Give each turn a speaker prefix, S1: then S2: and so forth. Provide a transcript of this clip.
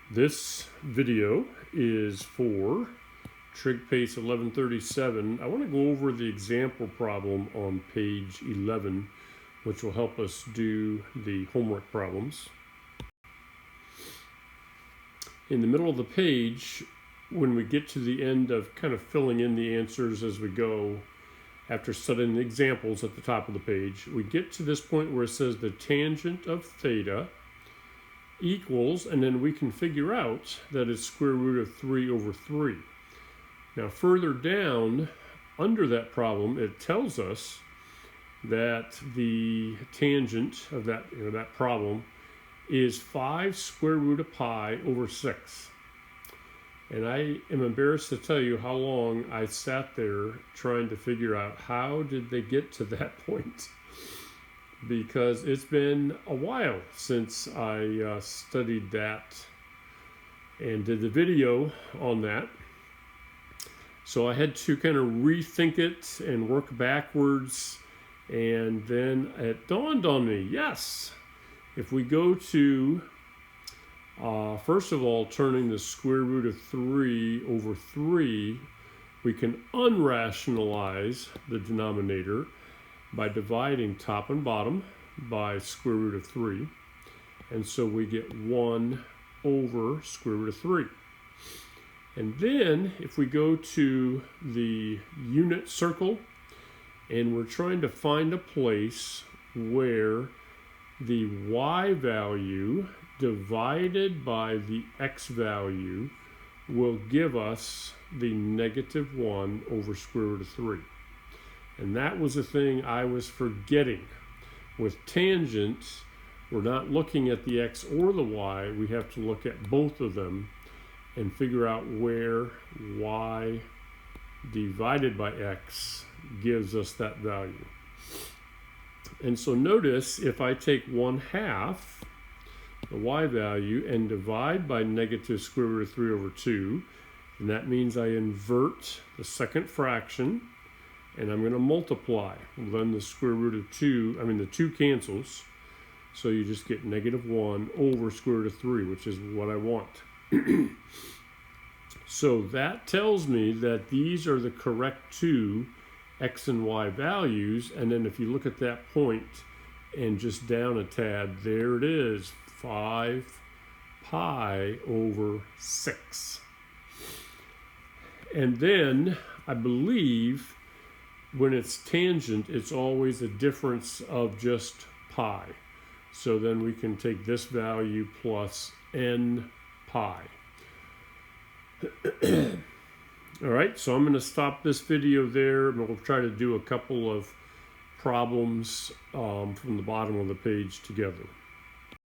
S1: This video is for Trig Pace 1137. I want to go over the example problem on page 11, which will help us do the homework problems. In the middle of the page, when we get to the end of kind of filling in the answers as we go, after studying the examples at the top of the page, we get to this point where it says the tangent of theta equals, and then we can figure out that it's square root of 3 over 3. Now further down under that problem, it tells us that the tangent of that problem is 5 square root of pi over 6. And I am embarrassed to tell you how long I sat there trying to figure out how did they get to that point, because it's been a while since I studied that and did the video on that. So I had to kind of rethink it and work backwards, and then it dawned on me, yes, if we go to first of all, turning the square root of 3 over 3, we can unrationalize the denominator by dividing top and bottom by square root of 3. And so we get 1 over square root of 3. And then if we go to the unit circle and we're trying to find a place where the y value divided by the x value will give us the -1 over square root of 3. And that was the thing I was forgetting. With tangents, we're not looking at the x or the y. We have to look at both of them and figure out where y divided by x gives us that value. And so notice if I take 1/2, the y value, and divide by negative square root of 3 over 2, and that means I invert the second fraction, and I'm going to multiply. Well, then the square root of 2, the 2 cancels, so you just get -1 over square root of 3, which is what I want. So that tells me that these are the correct two x and y values, and then if you look at that point and just down a tad, there it is, 5 pi over 6. And then I believe when it's tangent, it's always a difference of just pi. So then we can take this value plus n pi. All right, so I'm going to stop this video there, and we'll try to do a couple of problems from the bottom of the page together.